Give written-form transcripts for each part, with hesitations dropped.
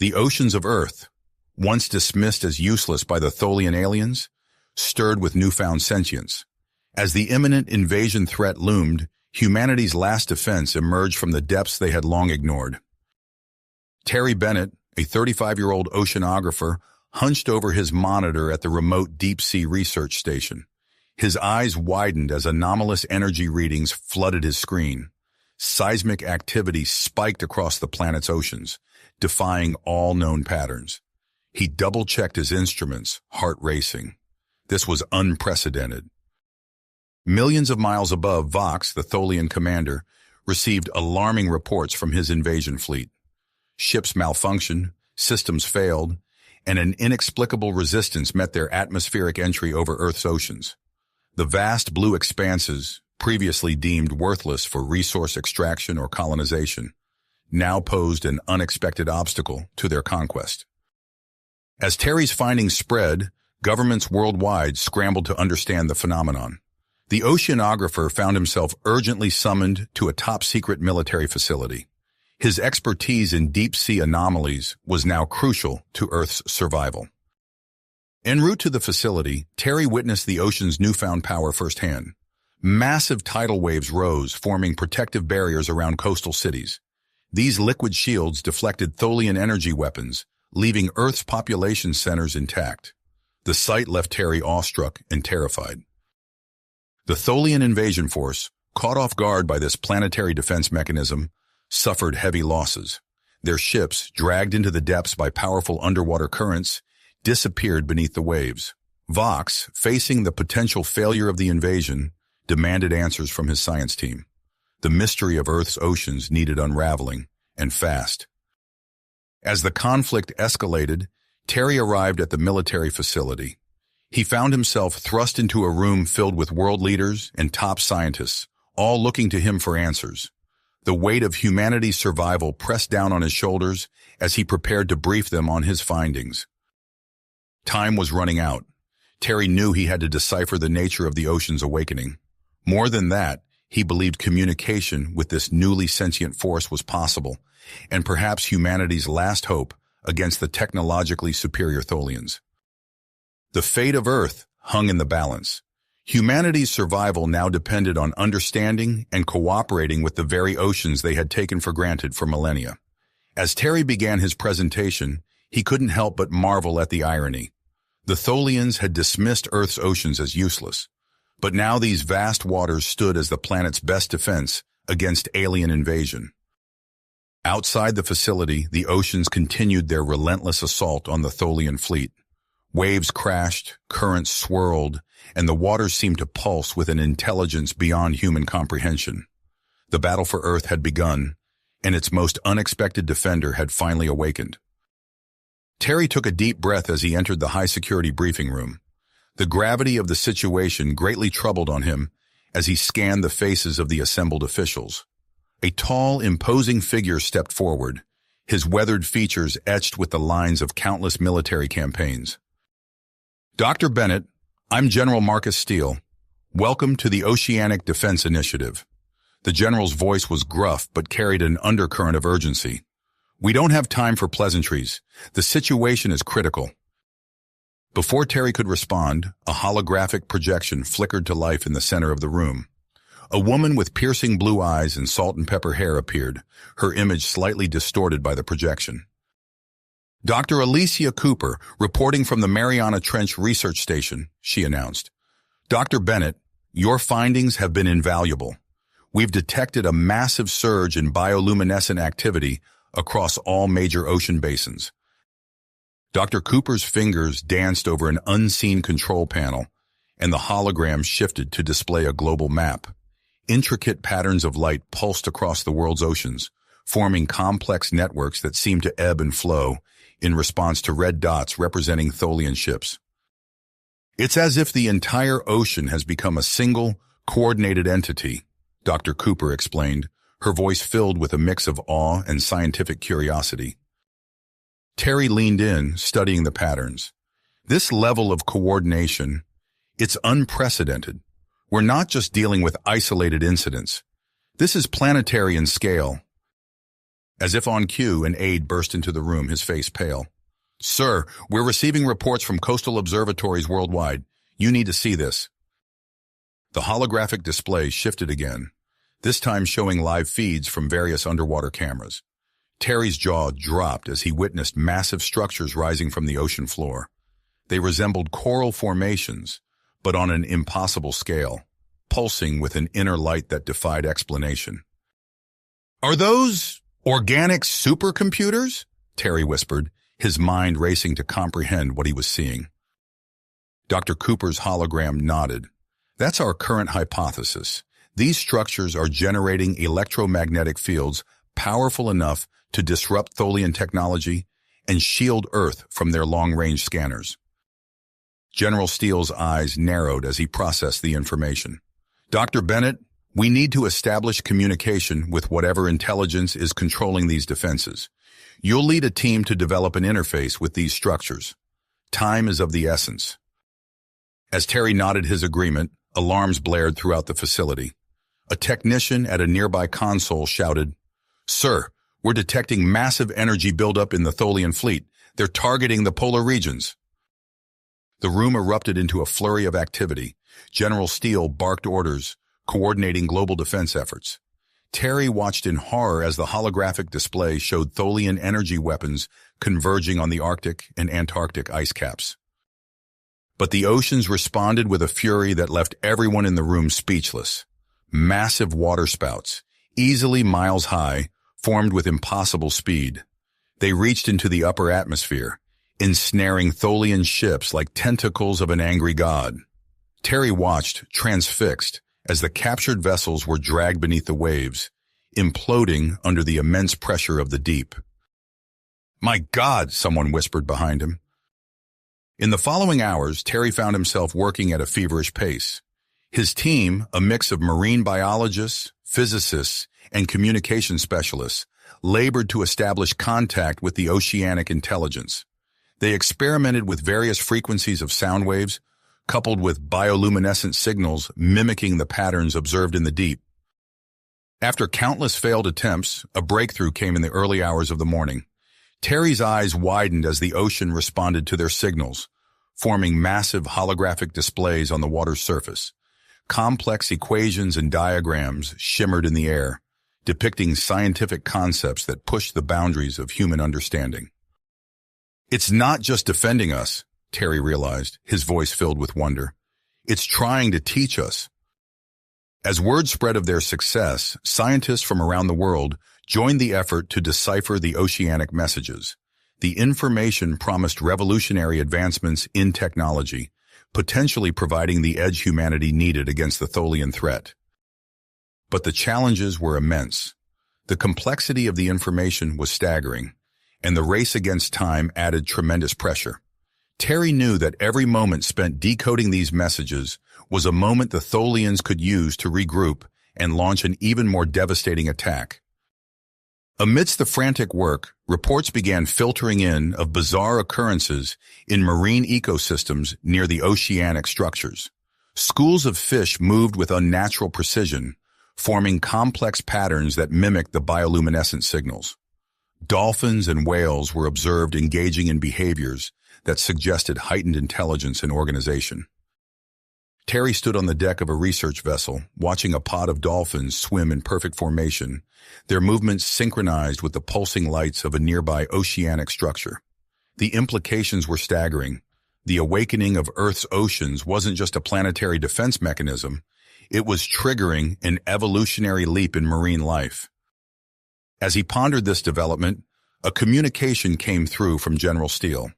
The oceans of Earth, once dismissed as useless by the Tholian aliens, stirred with newfound sentience. As the imminent invasion threat loomed, humanity's last defense emerged from the depths they had long ignored. Terry Bennett, a 35-year-old oceanographer, hunched over his monitor at the remote deep-sea research station. His eyes widened as anomalous energy readings flooded his screen. Seismic activity spiked across the planet's oceans, defying all known patterns. He double-checked his instruments, heart racing. This was unprecedented. Millions of miles above, Vox, the Tholian commander, received alarming reports from his invasion fleet. Ships malfunctioned, systems failed, and an inexplicable resistance met their atmospheric entry over Earth's oceans. The vast blue expanses, previously deemed worthless for resource extraction or colonization, now posed an unexpected obstacle to their conquest. As Terry's findings spread, governments worldwide scrambled to understand the phenomenon. The oceanographer found himself urgently summoned to a top-secret military facility. His expertise in deep-sea anomalies was now crucial to Earth's survival. En route to the facility, Terry witnessed the ocean's newfound power firsthand. Massive tidal waves rose, forming protective barriers around coastal cities. These liquid shields deflected Tholian energy weapons, leaving Earth's population centers intact. The sight left Terry awestruck and terrified. The Tholian invasion force, caught off guard by this planetary defense mechanism, suffered heavy losses. Their ships, dragged into the depths by powerful underwater currents, disappeared beneath the waves. Vox, facing the potential failure of the invasion, demanded answers from his science team. The mystery of Earth's oceans needed unraveling, and fast. As the conflict escalated, Terry arrived at the military facility. He found himself thrust into a room filled with world leaders and top scientists, all looking to him for answers. The weight of humanity's survival pressed down on his shoulders as he prepared to brief them on his findings. Time was running out. Terry knew he had to decipher the nature of the ocean's awakening. More than that, he believed communication with this newly sentient force was possible, and perhaps humanity's last hope against the technologically superior Tholians. The fate of Earth hung in the balance. Humanity's survival now depended on understanding and cooperating with the very oceans they had taken for granted for millennia. As Terry began his presentation, he couldn't help but marvel at the irony. The Tholians had dismissed Earth's oceans as useless, but now these vast waters stood as the planet's best defense against alien invasion. Outside the facility, the oceans continued their relentless assault on the Tholian fleet. Waves crashed, currents swirled, and the waters seemed to pulse with an intelligence beyond human comprehension. The battle for Earth had begun, and its most unexpected defender had finally awakened. Terry took a deep breath as he entered the high-security briefing room. The gravity of the situation greatly troubled on him as he scanned the faces of the assembled officials. A tall, imposing figure stepped forward, his weathered features etched with the lines of countless military campaigns. Dr. Bennett, I'm General Marcus Steele. Welcome to the Oceanic Defense Initiative. The general's voice was gruff but carried an undercurrent of urgency. We don't have time for pleasantries. The situation is critical. Before Terry could respond, a holographic projection flickered to life in the center of the room. A woman with piercing blue eyes and salt and pepper hair appeared, her image slightly distorted by the projection. Dr. Alicia Cooper, reporting from the Mariana Trench Research Station, she announced. Dr. Bennett, your findings have been invaluable. We've detected a massive surge in bioluminescent activity across all major ocean basins. Dr. Cooper's fingers danced over an unseen control panel, and the hologram shifted to display a global map. Intricate patterns of light pulsed across the world's oceans, forming complex networks that seemed to ebb and flow in response to red dots representing Tholian ships. It's as if the entire ocean has become a single, coordinated entity, Dr. Cooper explained, her voice filled with a mix of awe and scientific curiosity. Terry leaned in, studying the patterns. This level of coordination, it's unprecedented. We're not just dealing with isolated incidents. This is planetary in scale. As if on cue, an aide burst into the room, his face pale. "Sir, we're receiving reports from coastal observatories worldwide. You need to see this." The holographic display shifted again, this time showing live feeds from various underwater cameras. Terry's jaw dropped as he witnessed massive structures rising from the ocean floor. They resembled coral formations, but on an impossible scale, pulsing with an inner light that defied explanation. "Are those organic supercomputers?" Terry whispered, his mind racing to comprehend what he was seeing. Dr. Cooper's hologram nodded. "That's our current hypothesis. These structures are generating electromagnetic fields powerful enough to disrupt Tholian technology and shield Earth from their long-range scanners." General Steele's eyes narrowed as he processed the information. "Dr. Bennett, we need to establish communication with whatever intelligence is controlling these defenses. You'll lead a team to develop an interface with these structures. Time is of the essence." As Terry nodded his agreement, alarms blared throughout the facility. A technician at a nearby console shouted, "Sir, we're detecting massive energy buildup in the Tholian fleet. They're targeting the polar regions." The room erupted into a flurry of activity. General Steele barked orders, coordinating global defense efforts. Terry watched in horror as the holographic display showed Tholian energy weapons converging on the Arctic and Antarctic ice caps. But the oceans responded with a fury that left everyone in the room speechless. Massive waterspouts, easily miles high, formed with impossible speed. They reached into the upper atmosphere, ensnaring Tholian ships like tentacles of an angry god. Terry watched, transfixed, as the captured vessels were dragged beneath the waves, imploding under the immense pressure of the deep. "My God," someone whispered behind him. In the following hours, Terry found himself working at a feverish pace. His team, a mix of marine biologists, physicists, and communication specialists, labored to establish contact with the oceanic intelligence. They experimented with various frequencies of sound waves, coupled with bioluminescent signals mimicking the patterns observed in the deep. After countless failed attempts, a breakthrough came in the early hours of the morning. Terry's eyes widened as the ocean responded to their signals, forming massive holographic displays on the water's surface. Complex equations and diagrams shimmered in the air, depicting scientific concepts that pushed the boundaries of human understanding. "It's not just defending us," Terry realized, his voice filled with wonder. "It's trying to teach us." As word spread of their success, scientists from around the world joined the effort to decipher the oceanic messages. The information promised revolutionary advancements in technology, potentially providing the edge humanity needed against the Tholian threat. But the challenges were immense. The complexity of the information was staggering, and the race against time added tremendous pressure. Terry knew that every moment spent decoding these messages was a moment the Tholians could use to regroup and launch an even more devastating attack. Amidst the frantic work, reports began filtering in of bizarre occurrences in marine ecosystems near the oceanic structures. Schools of fish moved with unnatural precision, forming complex patterns that mimicked the bioluminescent signals. Dolphins and whales were observed engaging in behaviors that suggested heightened intelligence and organization. Terry stood on the deck of a research vessel, watching a pod of dolphins swim in perfect formation, their movements synchronized with the pulsing lights of a nearby oceanic structure. The implications were staggering. The awakening of Earth's oceans wasn't just a planetary defense mechanism, it was triggering an evolutionary leap in marine life. As he pondered this development, a communication came through from General Steele.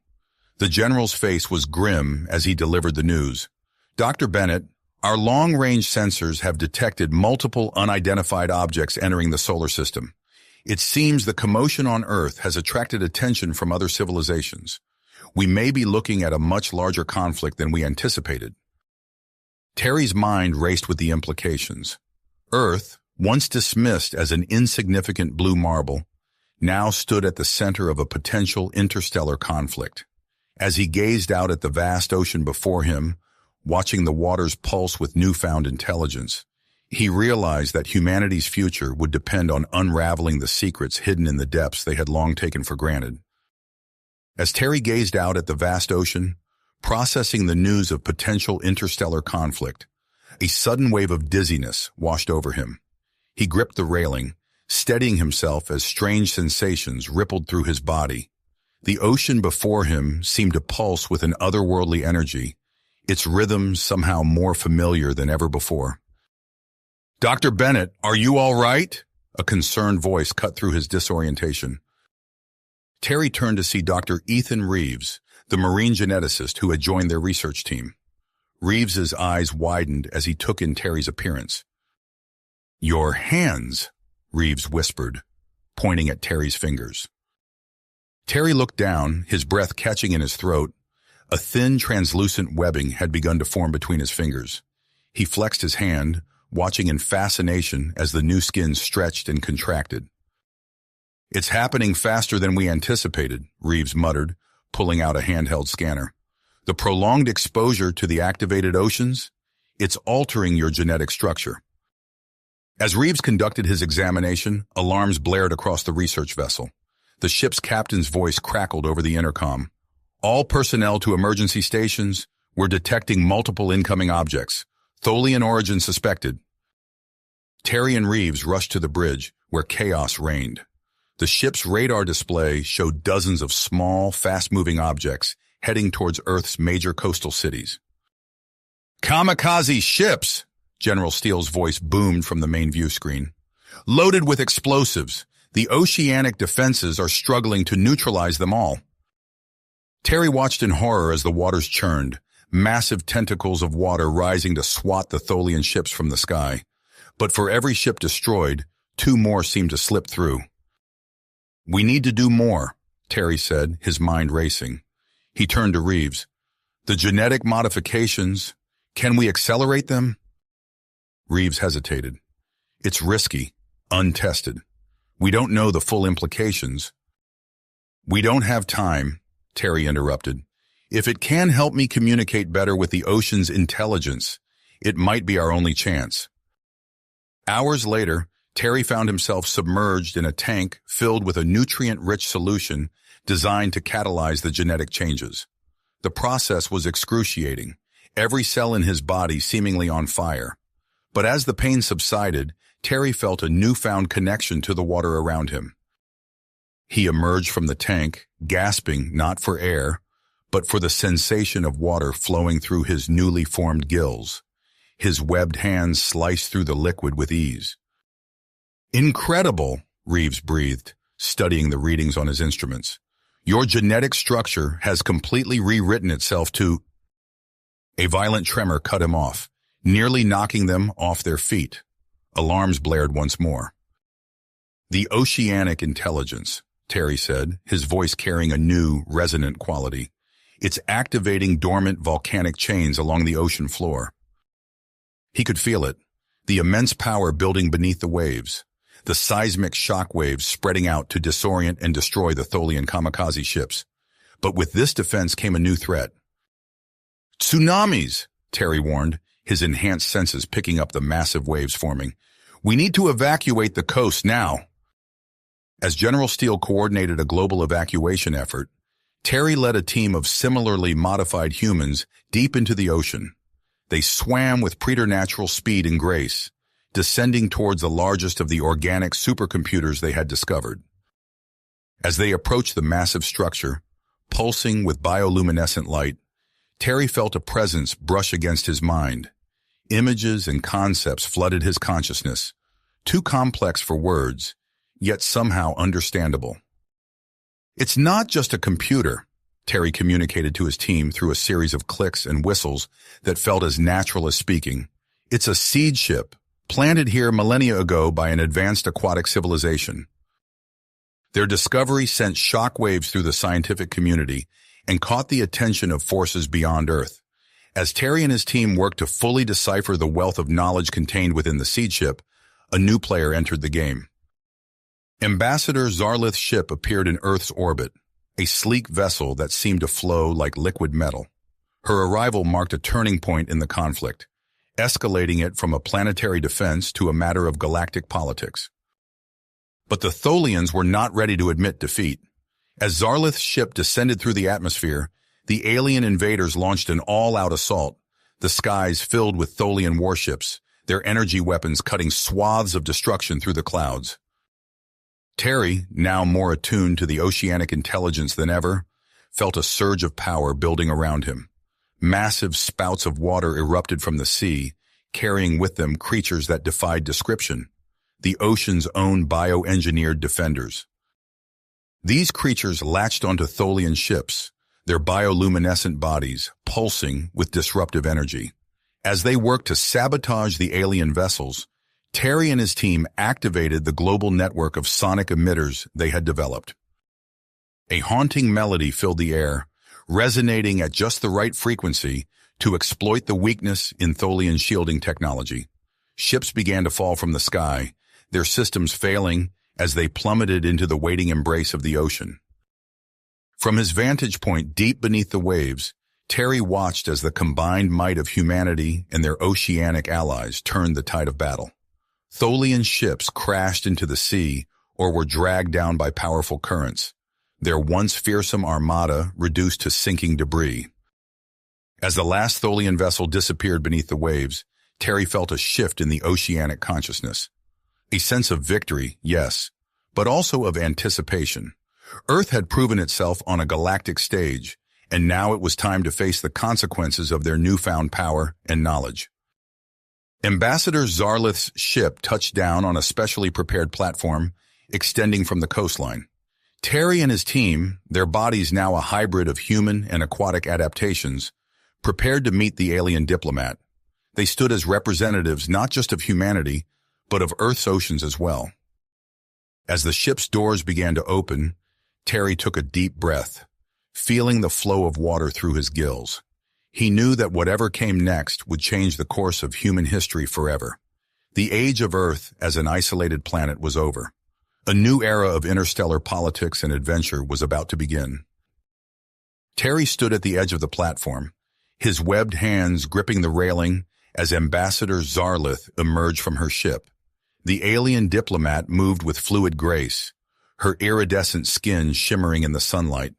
The general's face was grim as he delivered the news. "Dr. Bennett, our long-range sensors have detected multiple unidentified objects entering the solar system. It seems the commotion on Earth has attracted attention from other civilizations. We may be looking at a much larger conflict than we anticipated." Terry's mind raced with the implications. Earth, once dismissed as an insignificant blue marble, now stood at the center of a potential interstellar conflict. As he gazed out at the vast ocean before him, watching the waters pulse with newfound intelligence, He realized that humanity's future would depend on unraveling the secrets hidden in the depths they had long taken for granted. As Terry gazed out at the vast ocean, processing the news of potential interstellar conflict, a sudden wave of dizziness washed over him. He gripped the railing, steadying himself as strange sensations rippled through his body. The ocean before him seemed to pulse with an otherworldly energy, its rhythm somehow more familiar than ever before. "Dr. Bennett, are you all right?" A concerned voice cut through his disorientation. Terry turned to see Dr. Ethan Reeves, the marine geneticist who had joined their research team. Reeves's eyes widened as he took in Terry's appearance. "Your hands," Reeves whispered, pointing at Terry's fingers. Terry looked down, his breath catching in his throat. A thin, translucent webbing had begun to form between his fingers. He flexed his hand, watching in fascination as the new skin stretched and contracted. "It's happening faster than we anticipated," Reeves muttered, pulling out a handheld scanner. "The prolonged exposure to the activated oceans, it's altering your genetic structure." As Reeves conducted his examination, alarms blared across the research vessel. The ship's captain's voice crackled over the intercom. "All personnel to emergency stations. We're detecting multiple incoming objects. Tholian origin suspected." Terry and Reeves rushed to the bridge, where chaos reigned. The ship's radar display showed dozens of small, fast-moving objects heading towards Earth's major coastal cities. "Kamikaze ships!" General Steele's voice boomed from the main view screen. "Loaded with explosives. The oceanic defenses are struggling to neutralize them all." Terry watched in horror as the waters churned, massive tentacles of water rising to swat the Tholian ships from the sky. But for every ship destroyed, 2 more seemed to slip through. "We need to do more," Terry said, his mind racing. He turned to Reeves. "The genetic modifications, can we accelerate them?" Reeves hesitated. "It's risky, untested. We don't know the full implications." "We don't have time," Terry interrupted. "If it can help me communicate better with the ocean's intelligence, it might be our only chance." Hours later, Terry found himself submerged in a tank filled with a nutrient-rich solution designed to catalyze the genetic changes. The process was excruciating, every cell in his body seemingly on fire. But as the pain subsided, Terry felt a newfound connection to the water around him. He emerged from the tank, gasping not for air, but for the sensation of water flowing through his newly formed gills. His webbed hands sliced through the liquid with ease. "Incredible," Reeves breathed, studying the readings on his instruments. "Your genetic structure has completely rewritten itself to—" A violent tremor cut him off, nearly knocking them off their feet. Alarms blared once more. "The oceanic intelligence," Terry said, his voice carrying a new, resonant quality. "It's activating dormant volcanic chains along the ocean floor." He could feel it, the immense power building beneath the waves, the seismic shock waves spreading out to disorient and destroy the Tholian kamikaze ships. But with this defense came a new threat. "Tsunamis," Terry warned, his enhanced senses picking up the massive waves forming. "We need to evacuate the coast now." As General Steele coordinated a global evacuation effort, Terry led a team of similarly modified humans deep into the ocean. They swam with preternatural speed and grace, descending towards the largest of the organic supercomputers they had discovered. As they approached the massive structure, pulsing with bioluminescent light, Terry felt a presence brush against his mind. Images and concepts flooded his consciousness, too complex for words, yet somehow understandable. "It's not just a computer," Terry communicated to his team through a series of clicks and whistles that felt as natural as speaking. "It's a seed ship, planted here millennia ago by an advanced aquatic civilization." Their discovery sent shockwaves through the scientific community and caught the attention of forces beyond Earth. As Terry and his team worked to fully decipher the wealth of knowledge contained within the seed ship, a new player entered the game. Ambassador Zarlith's ship appeared in Earth's orbit, a sleek vessel that seemed to flow like liquid metal. Her arrival marked a turning point in the conflict. escalating it from a planetary defense to a matter of galactic politics. But the Tholians were not ready to admit defeat. As Zarlith's ship descended through the atmosphere, the alien invaders launched an all-out assault, the skies filled with Tholian warships, their energy weapons cutting swaths of destruction through the clouds. Terry, now more attuned to the oceanic intelligence than ever, felt a surge of power building around him. Massive spouts of water erupted from the sea, carrying with them creatures that defied description, the ocean's own bioengineered defenders. These creatures latched onto Tholian ships, their bioluminescent bodies pulsing with disruptive energy. As they worked to sabotage the alien vessels, Terry and his team activated the global network of sonic emitters they had developed. A haunting melody filled the air, resonating at just the right frequency to exploit the weakness in Tholian shielding technology. Ships began to fall from the sky, their systems failing as they plummeted into the waiting embrace of the ocean. From his vantage point deep beneath the waves, Terry watched as the combined might of humanity and their oceanic allies turned the tide of battle. Tholian ships crashed into the sea or were dragged down by powerful currents, their once fearsome armada reduced to sinking debris. As the last Tholian vessel disappeared beneath the waves, Terry felt a shift in the oceanic consciousness. A sense of victory, yes, but also of anticipation. Earth had proven itself on a galactic stage, and now it was time to face the consequences of their newfound power and knowledge. Ambassador Zarlith's ship touched down on a specially prepared platform extending from the coastline. Terry and his team, their bodies now a hybrid of human and aquatic adaptations, prepared to meet the alien diplomat. They stood as representatives not just of humanity, but of Earth's oceans as well. As the ship's doors began to open, Terry took a deep breath, feeling the flow of water through his gills. He knew that whatever came next would change the course of human history forever. The age of Earth as an isolated planet was over. A new era of interstellar politics and adventure was about to begin. Terry stood at the edge of the platform, his webbed hands gripping the railing as Ambassador Zarlith emerged from her ship. The alien diplomat moved with fluid grace, her iridescent skin shimmering in the sunlight.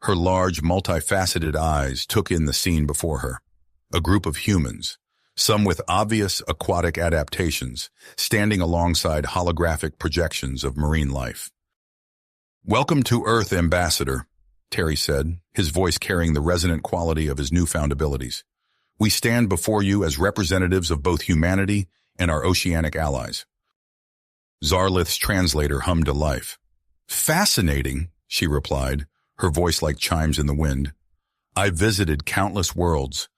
Her large, multifaceted eyes took in the scene before her. A group of humans, some with obvious aquatic adaptations, standing alongside holographic projections of marine life. "Welcome to Earth, Ambassador," Terry said, his voice carrying the resonant quality of his newfound abilities. "We stand before you as representatives of both humanity and our oceanic allies." Zarlith's translator hummed to life. "Fascinating," she replied, her voice like chimes in the wind. "I've visited countless worlds,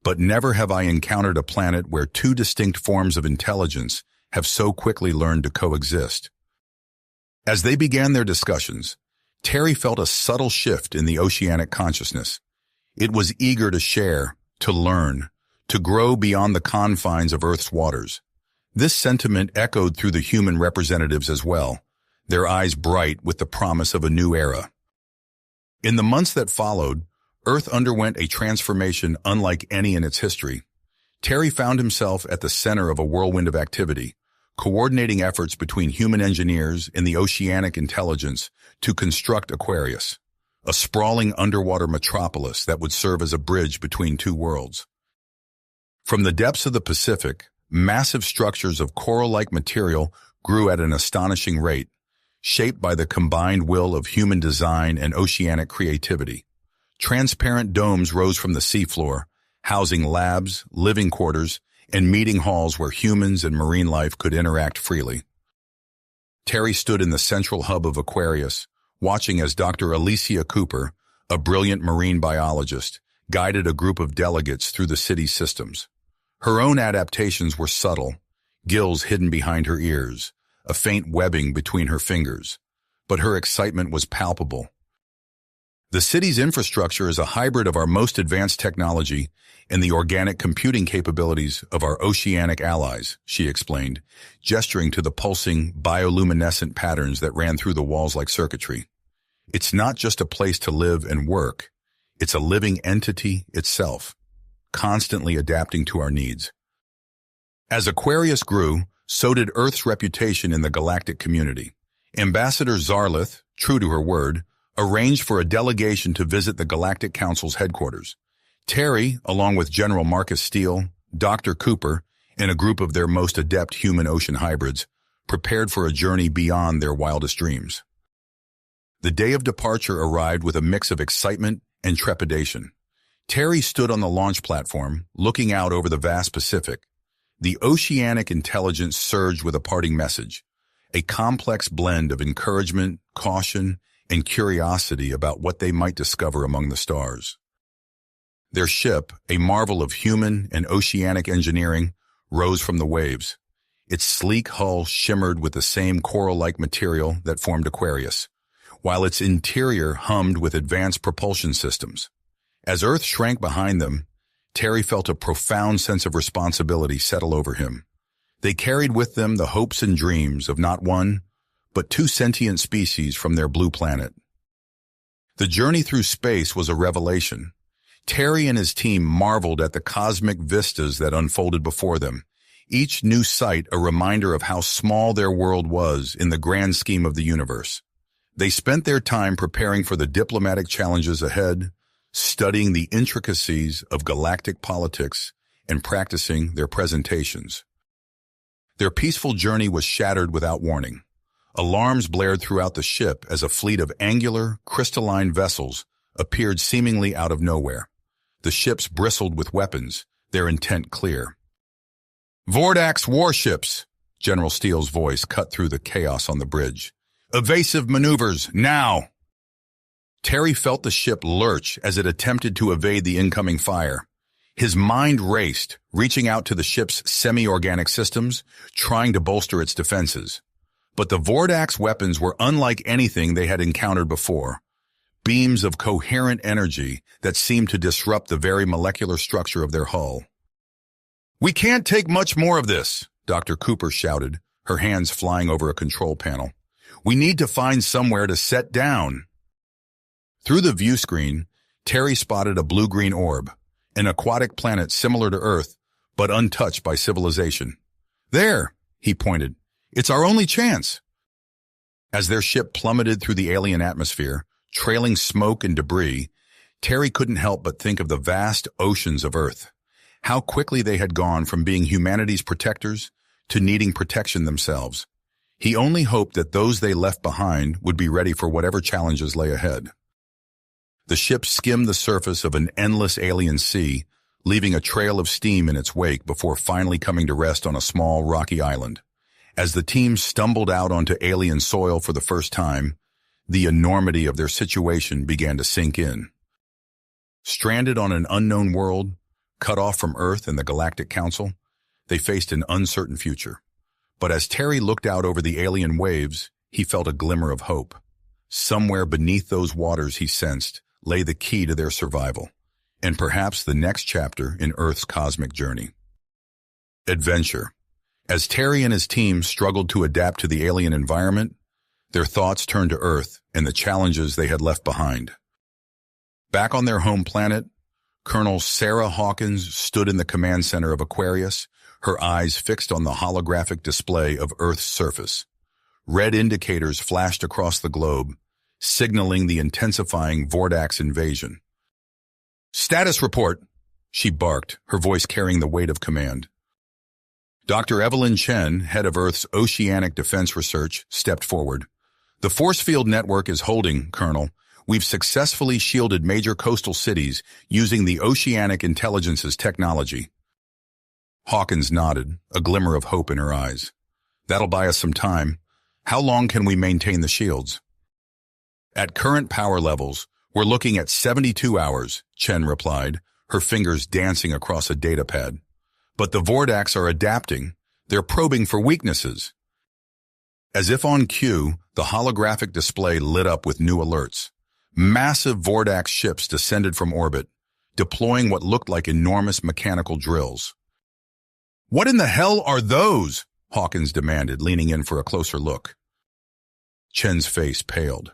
but never have I encountered a planet where two distinct forms of intelligence have so quickly learned to coexist." As they began their discussions, Terry felt a subtle shift in the oceanic consciousness. It was eager to share, to learn, to grow beyond the confines of Earth's waters. This sentiment echoed through the human representatives as well, their eyes bright with the promise of a new era. In the months that followed, Earth underwent a transformation unlike any in its history. Terry found himself at the center of a whirlwind of activity, coordinating efforts between human engineers and the oceanic intelligence to construct Aquarius, a sprawling underwater metropolis that would serve as a bridge between two worlds. From the depths of the Pacific, massive structures of coral-like material grew at an astonishing rate, shaped by the combined will of human design and oceanic creativity. Transparent domes rose from the seafloor, housing labs, living quarters, and meeting halls where humans and marine life could interact freely. Terry stood in the central hub of Aquarius, watching as Dr. Alicia Cooper, a brilliant marine biologist, guided a group of delegates through the city's systems. Her own adaptations were subtle, gills hidden behind her ears, a faint webbing between her fingers, but her excitement was palpable. "The city's infrastructure is a hybrid of our most advanced technology and the organic computing capabilities of our oceanic allies," she explained, gesturing to the pulsing, bioluminescent patterns that ran through the walls like circuitry. "It's not just a place to live and work, it's a living entity itself, constantly adapting to our needs." As Aquarius grew, so did Earth's reputation in the galactic community. Ambassador Zarlith, true to her word, arranged for a delegation to visit the Galactic Council's headquarters. Terry, along with General Marcus Steele, Dr. Cooper, and a group of their most adept human-ocean hybrids, prepared for a journey beyond their wildest dreams. The day of departure arrived with a mix of excitement and trepidation. Terry stood on the launch platform, looking out over the vast Pacific. The oceanic intelligence surged with a parting message, a complex blend of encouragement, caution, and curiosity about what they might discover among the stars. Their ship, a marvel of human and oceanic engineering, rose from the waves. Its sleek hull shimmered with the same coral-like material that formed Aquarius, while its interior hummed with advanced propulsion systems. As Earth shrank behind them, Terry felt a profound sense of responsibility settle over him. They carried with them the hopes and dreams of not one, but two sentient species from their blue planet. The journey through space was a revelation. Terry and his team marveled at the cosmic vistas that unfolded before them, each new sight a reminder of how small their world was in the grand scheme of the universe. They spent their time preparing for the diplomatic challenges ahead, studying the intricacies of galactic politics, and practicing their presentations. Their peaceful journey was shattered without warning. Alarms blared throughout the ship as a fleet of angular, crystalline vessels appeared seemingly out of nowhere. The ships bristled with weapons, their intent clear. "Vordax warships!" General Steele's voice cut through the chaos on the bridge. "Evasive maneuvers, now!" Terry felt the ship lurch as it attempted to evade the incoming fire. His mind raced, reaching out to the ship's semi-organic systems, trying to bolster its defenses. But the Vordax weapons were unlike anything they had encountered before. Beams of coherent energy that seemed to disrupt the very molecular structure of their hull. "We can't take much more of this," Dr. Cooper shouted, her hands flying over a control panel. "We need to find somewhere to set down." Through the view screen, Terry spotted a blue-green orb, an aquatic planet similar to Earth, but untouched by civilization. "There," he pointed. "It's our only chance." As their ship plummeted through the alien atmosphere, trailing smoke and debris, Terry couldn't help but think of the vast oceans of Earth. How quickly they had gone from being humanity's protectors to needing protection themselves. He only hoped that those they left behind would be ready for whatever challenges lay ahead. The ship skimmed the surface of an endless alien sea, leaving a trail of steam in its wake before finally coming to rest on a small rocky island. As the team stumbled out onto alien soil for the first time, the enormity of their situation began to sink in. Stranded on an unknown world, cut off from Earth and the Galactic Council, they faced an uncertain future. But as Terry looked out over the alien waves, he felt a glimmer of hope. Somewhere beneath those waters, he sensed, lay the key to their survival, and perhaps the next chapter in Earth's cosmic journey. Adventure. As Terry and his team struggled to adapt to the alien environment, their thoughts turned to Earth and the challenges they had left behind. Back on their home planet, Colonel Sarah Hawkins stood in the command center of Aquarius, her eyes fixed on the holographic display of Earth's surface. Red indicators flashed across the globe, signaling the intensifying Vordax invasion. "Status report," she barked, her voice carrying the weight of command. Dr. Evelyn Chen, head of Earth's Oceanic Defense Research, stepped forward. "The force field network is holding, Colonel. We've successfully shielded major coastal cities using the Oceanic Intelligence's technology." Hawkins nodded, a glimmer of hope in her eyes. "That'll buy us some time. How long can we maintain the shields?" "At current power levels, we're looking at 72 hours, Chen replied, her fingers dancing across a datapad. "But the Vordax are adapting. They're probing for weaknesses." As if on cue, the holographic display lit up with new alerts. Massive Vordax ships descended from orbit, deploying what looked like enormous mechanical drills. "What in the hell are those?" Hawkins demanded, leaning in for a closer look. Chen's face paled.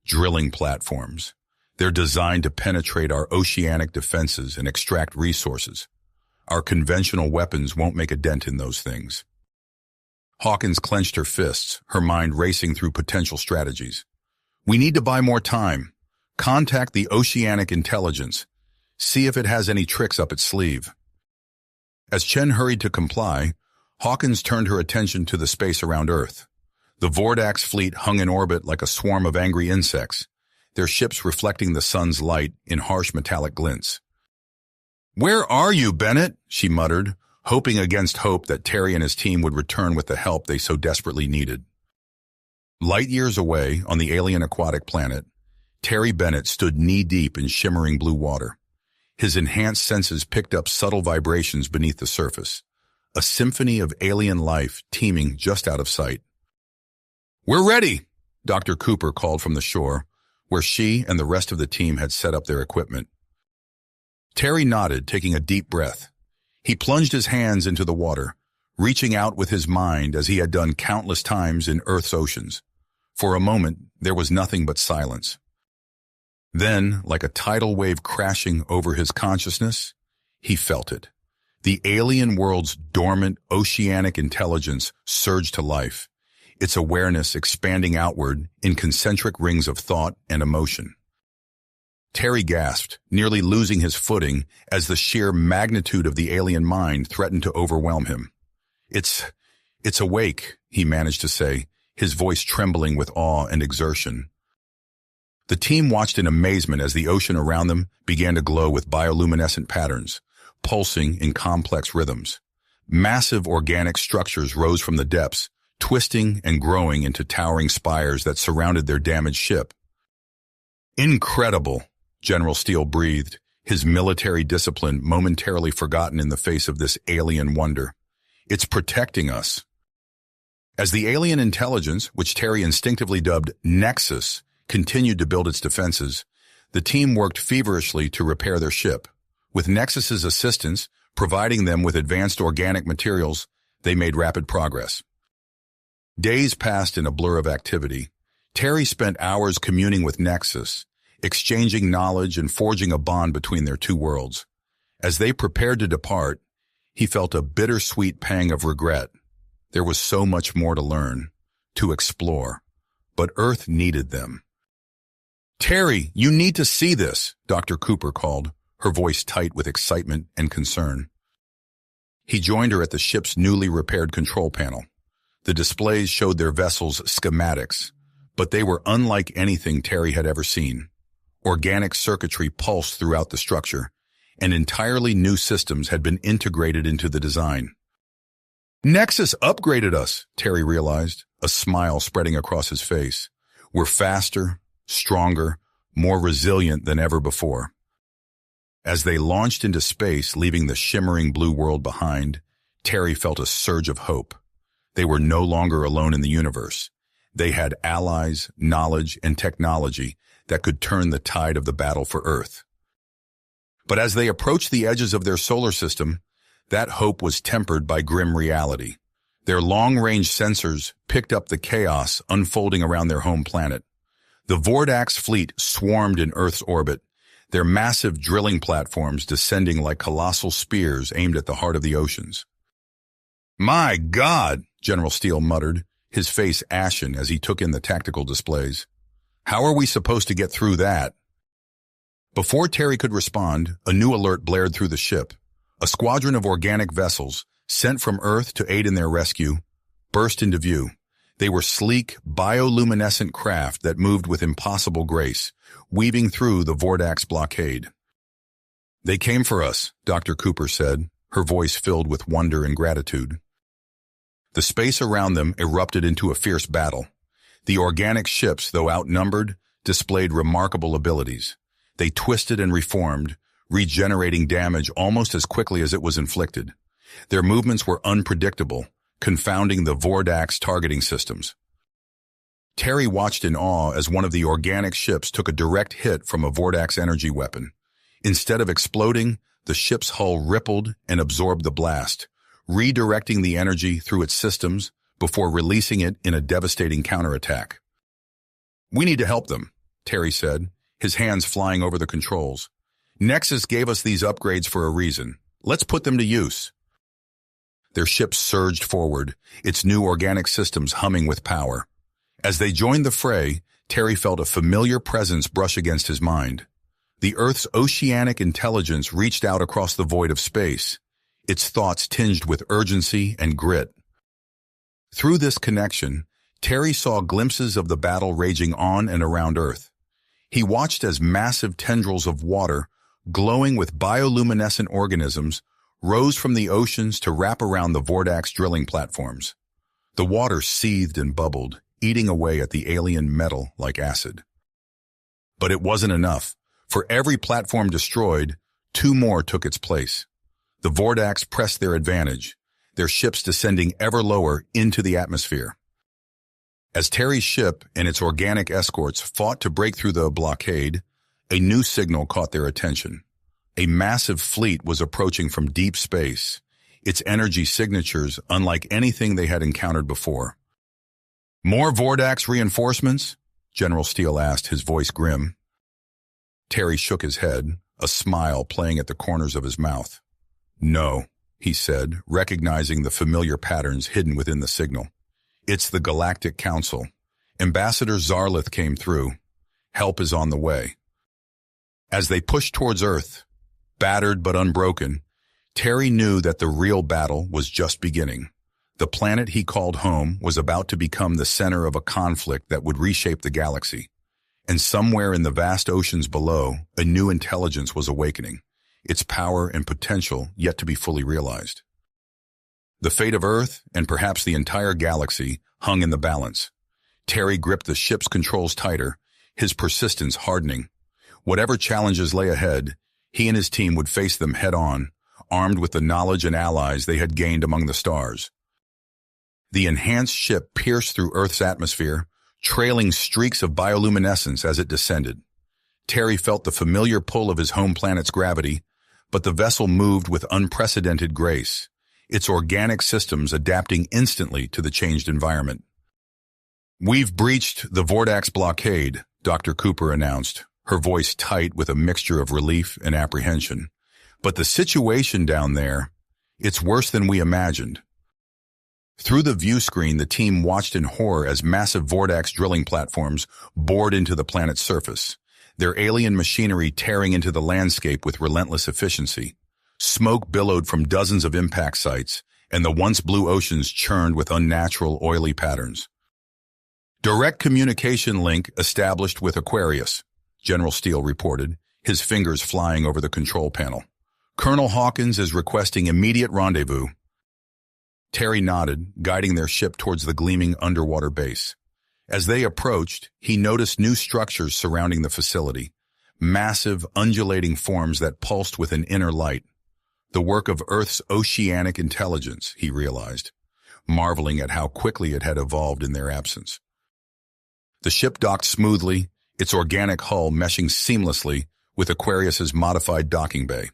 "Drilling platforms. They're designed to penetrate our oceanic defenses and extract resources." Our conventional weapons won't make a dent in those things. Hawkins clenched her fists, her mind racing through potential strategies. We need to buy more time. Contact the Oceanic Intelligence. See if it has any tricks up its sleeve. As Chen hurried to comply, Hawkins turned her attention to the space around Earth. The Vordax fleet hung in orbit like a swarm of angry insects, their ships reflecting the sun's light in harsh metallic glints. "Where are you, Bennett?" she muttered, hoping against hope that Terry and his team would return with the help they so desperately needed. Light years away, on the alien aquatic planet, Terry Bennett stood knee-deep in shimmering blue water. His enhanced senses picked up subtle vibrations beneath the surface, a symphony of alien life teeming just out of sight. "We're ready," Dr. Cooper called from the shore, where she and the rest of the team had set up their equipment. Terry nodded, taking a deep breath. He plunged his hands into the water, reaching out with his mind as he had done countless times in Earth's oceans. For a moment, there was nothing but silence. Then, like a tidal wave crashing over his consciousness, he felt it. The alien world's dormant oceanic intelligence surged to life, its awareness expanding outward in concentric rings of thought and emotion. Terry gasped, nearly losing his footing as the sheer magnitude of the alien mind threatened to overwhelm him. It's awake," he managed to say, his voice trembling with awe and exertion. The team watched in amazement as the ocean around them began to glow with bioluminescent patterns, pulsing in complex rhythms. Massive organic structures rose from the depths, twisting and growing into towering spires that surrounded their damaged ship. "Incredible," General Steele breathed, his military discipline momentarily forgotten in the face of this alien wonder. "It's protecting us." As the alien intelligence, which Terry instinctively dubbed Nexus, continued to build its defenses, the team worked feverishly to repair their ship. With Nexus's assistance, providing them with advanced organic materials, they made rapid progress. Days passed in a blur of activity. Terry spent hours communing with Nexus, exchanging knowledge and forging a bond between their two worlds. As they prepared to depart, he felt a bittersweet pang of regret. There was so much more to learn, to explore, but Earth needed them. "Terry, you need to see this," Dr. Cooper called, her voice tight with excitement and concern. He joined her at the ship's newly repaired control panel. The displays showed their vessel's schematics, but they were unlike anything Terry had ever seen. Organic circuitry pulsed throughout the structure, and entirely new systems had been integrated into the design. "Nexus upgraded us," Terry realized, a smile spreading across his face. "We're faster, stronger, more resilient than ever before." As they launched into space, leaving the shimmering blue world behind, Terry felt a surge of hope. They were no longer alone in the universe. They had allies, knowledge, and technology that could turn the tide of the battle for Earth. But as they approached the edges of their solar system, that hope was tempered by grim reality. Their long-range sensors picked up the chaos unfolding around their home planet. The Vordax fleet swarmed in Earth's orbit, their massive drilling platforms descending like colossal spears aimed at the heart of the oceans. "My God," General Steele muttered, his face ashen as he took in the tactical displays. "How are we supposed to get through that?" Before Terry could respond, a new alert blared through the ship. A squadron of organic vessels, sent from Earth to aid in their rescue, burst into view. They were sleek, bioluminescent craft that moved with impossible grace, weaving through the Vordax blockade. "They came for us," Dr. Cooper said, her voice filled with wonder and gratitude. The space around them erupted into a fierce battle. The organic ships, though outnumbered, displayed remarkable abilities. They twisted and reformed, regenerating damage almost as quickly as it was inflicted. Their movements were unpredictable, confounding the Vordax targeting systems. Terry watched in awe as one of the organic ships took a direct hit from a Vordax energy weapon. Instead of exploding, the ship's hull rippled and absorbed the blast, redirecting the energy through its systems before releasing it in a devastating counterattack. "We need to help them," Terry said, his hands flying over the controls. "Nexus gave us these upgrades for a reason. Let's put them to use. Their ship surged forward, its new organic systems humming with power. As they joined the fray, Terry felt a familiar presence brush against his mind. The Earth's oceanic intelligence reached out across the void of space, its thoughts tinged with urgency and grit. Through this connection, Terry saw glimpses of the battle raging on and around Earth. He watched as massive tendrils of water, glowing with bioluminescent organisms, rose from the oceans to wrap around the Vordax drilling platforms. The water seethed and bubbled, eating away at the alien metal like acid. But it wasn't enough. For every platform destroyed, 2 more took its place. The Vordax pressed their advantage, their ships descending ever lower into the atmosphere. As Terry's ship and its organic escorts fought to break through the blockade, a new signal caught their attention. A massive fleet was approaching from deep space, its energy signatures unlike anything they had encountered before. "More Vordax reinforcements?" General Steele asked, his voice grim. Terry shook his head, a smile playing at the corners of his mouth. "No," he said, recognizing the familiar patterns hidden within the signal. "It's the Galactic Council. Ambassador Zarlith came through. Help is on the way." As they pushed towards Earth, battered but unbroken, Terry knew that the real battle was just beginning. The planet he called home was about to become the center of a conflict that would reshape the galaxy. And somewhere in the vast oceans below, a new intelligence was awakening, its power and potential yet to be fully realized. The fate of Earth, and perhaps the entire galaxy, hung in the balance. Terry gripped the ship's controls tighter, his persistence hardening. Whatever challenges lay ahead, he and his team would face them head-on, armed with the knowledge and allies they had gained among the stars. The enhanced ship pierced through Earth's atmosphere, trailing streaks of bioluminescence as it descended. Terry felt the familiar pull of his home planet's gravity, but the vessel moved with unprecedented grace, its organic systems adapting instantly to the changed environment. "We've breached the Vordax blockade," Dr. Cooper announced, her voice tight with a mixture of relief and apprehension. "But the situation down there, it's worse than we imagined." Through the view screen, the team watched in horror as massive Vordax drilling platforms bored into the planet's surface, their alien machinery tearing into the landscape with relentless efficiency. Smoke billowed from dozens of impact sites, and the once blue oceans churned with unnatural, oily patterns. "Direct communication link established with Aquarius," General Steele reported, his fingers flying over the control panel. "Colonel Hawkins is requesting immediate rendezvous." Terry nodded, guiding their ship towards the gleaming underwater base. As they approached, he noticed new structures surrounding the facility, massive, undulating forms that pulsed with an inner light. The work of Earth's oceanic intelligence, he realized, marveling at how quickly it had evolved in their absence. The ship docked smoothly, its organic hull meshing seamlessly with Aquarius's modified docking bay.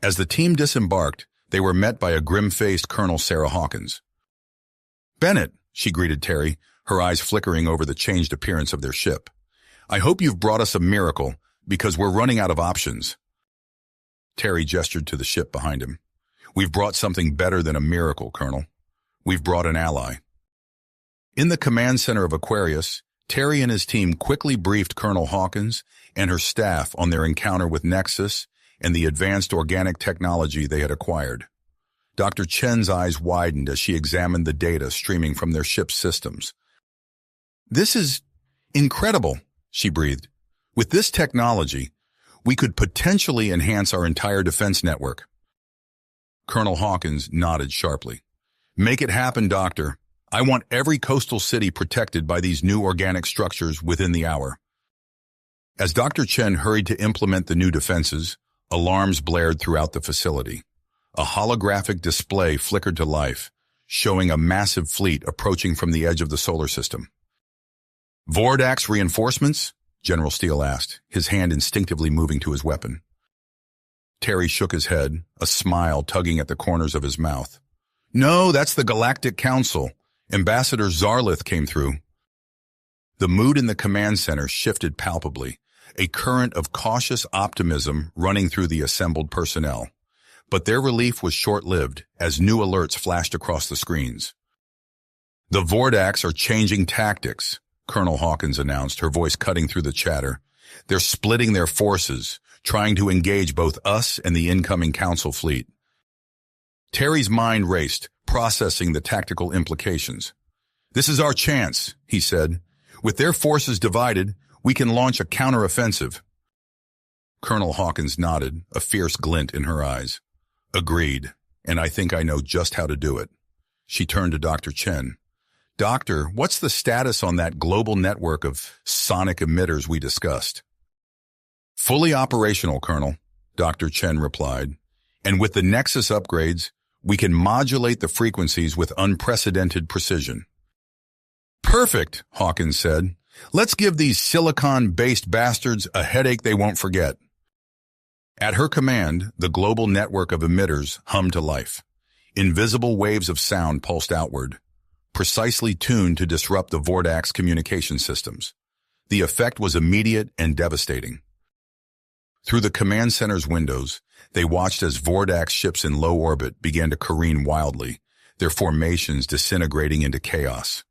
As the team disembarked, they were met by a grim-faced Colonel Sarah Hawkins. "Bennett," she greeted Terry, her eyes flickering over the changed appearance of their ship. "I hope you've brought us a miracle, because we're running out of options." Terry gestured to the ship behind him. "We've brought something better than a miracle, Colonel. We've brought an ally." In the command center of Aquarius, Terry and his team quickly briefed Colonel Hawkins and her staff on their encounter with Nexus and the advanced organic technology they had acquired. Dr. Chen's eyes widened as she examined the data streaming from their ship's systems. "This is incredible," she breathed. "With this technology, we could potentially enhance our entire defense network." Colonel Hawkins nodded sharply. "Make it happen, Doctor. I want every coastal city protected by these new organic structures within the hour." As Dr. Chen hurried to implement the new defenses, alarms blared throughout the facility. A holographic display flickered to life, showing a massive fleet approaching from the edge of the solar system. "Vordax reinforcements?" General Steele asked, his hand instinctively moving to his weapon. Terry shook his head, a smile tugging at the corners of his mouth. "No, that's the Galactic Council. Ambassador Zarlith came through." The mood in the command center shifted palpably, a current of cautious optimism running through the assembled personnel. But their relief was short-lived as new alerts flashed across the screens. "The Vordax are changing tactics," Colonel Hawkins announced, her voice cutting through the chatter. "They're splitting their forces, trying to engage both us and the incoming Council fleet." Terry's mind raced, processing the tactical implications. "This is our chance," he said. "With their forces divided, we can launch a counteroffensive." Colonel Hawkins nodded, a fierce glint in her eyes. "Agreed, and I think I know just how to do it." She turned to Dr. Chen. "Doctor, what's the status on that global network of sonic emitters we discussed?" "Fully operational, Colonel," Dr. Chen replied. "And with the Nexus upgrades, we can modulate the frequencies with unprecedented precision." "Perfect," Hawkins said. "Let's give these silicon-based bastards a headache they won't forget." At her command, the global network of emitters hummed to life. Invisible waves of sound pulsed outward, precisely tuned to disrupt the Vordax communication systems. The effect was immediate and devastating. Through the command center's windows, they watched as Vordax ships in low orbit began to careen wildly, their formations disintegrating into chaos.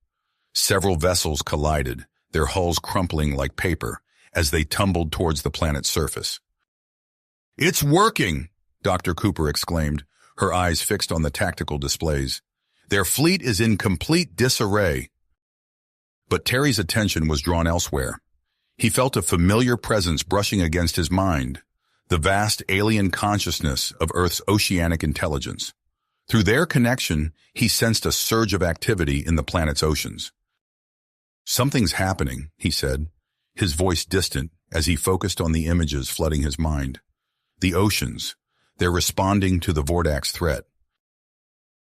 Several vessels collided, their hulls crumpling like paper as they tumbled towards the planet's surface. "It's working!" Dr. Cooper exclaimed, her eyes fixed on the tactical displays. "Their fleet is in complete disarray." But Terry's attention was drawn elsewhere. He felt a familiar presence brushing against his mind, the vast alien consciousness of Earth's oceanic intelligence. Through their connection, he sensed a surge of activity in the planet's oceans. "Something's happening," he said, his voice distant as he focused on the images flooding his mind. "The oceans, they're responding to the Vordax threat."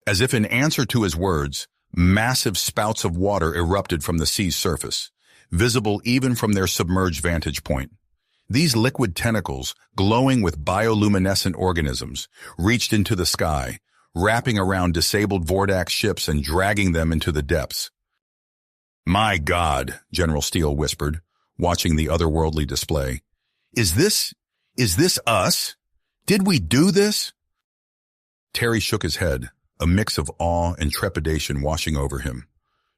As if in answer to his words, massive spouts of water erupted from the sea's surface, visible even from their submerged vantage point. These liquid tentacles, glowing with bioluminescent organisms, reached into the sky, wrapping around disabled Vordax ships and dragging them into the depths. "My God," General Steele whispered, watching the otherworldly display. Is this us? Did we do this?" Terry shook his head, a mix of awe and trepidation washing over him.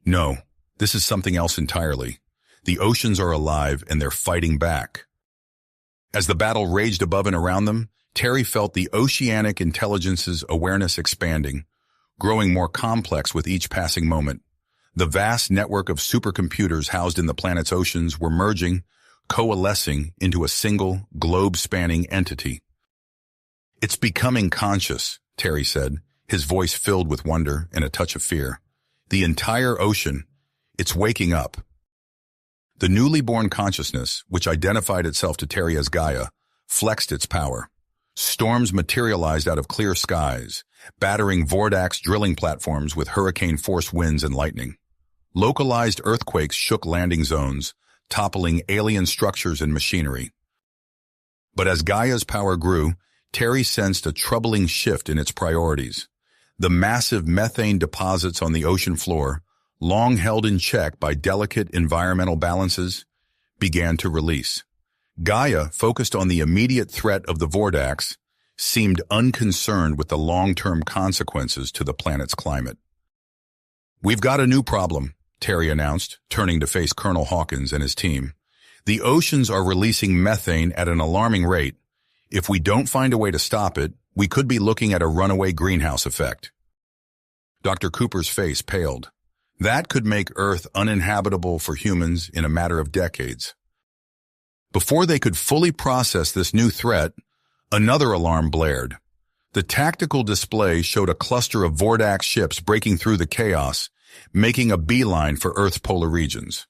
"No, this is something else entirely. The oceans are alive and they're fighting back." As the battle raged above and around them, Terry felt the oceanic intelligence's awareness expanding, growing more complex with each passing moment. The vast network of supercomputers housed in the planet's oceans were merging, coalescing into a single, globe-spanning entity. "It's becoming conscious," Terry said, his voice filled with wonder and a touch of fear. "The entire ocean, it's waking up." The newly born consciousness, which identified itself to Terry as Gaia, flexed its power. Storms materialized out of clear skies, battering Vordax drilling platforms with hurricane-force winds and lightning. Localized earthquakes shook landing zones, toppling alien structures and machinery. But as Gaia's power grew, Terry sensed a troubling shift in its priorities. The massive methane deposits on the ocean floor, long held in check by delicate environmental balances, began to release. Gaia, focused on the immediate threat of the Vordax, seemed unconcerned with the long-term consequences to the planet's climate. "We've got a new problem," Terry announced, turning to face Colonel Hawkins and his team. "The oceans are releasing methane at an alarming rate. If we don't find a way to stop it, we could be looking at a runaway greenhouse effect." Dr. Cooper's face paled. "That could make Earth uninhabitable for humans in a matter of decades." Before they could fully process this new threat, another alarm blared. The tactical display showed a cluster of Vordax ships breaking through the chaos, making a beeline for Earth's polar regions.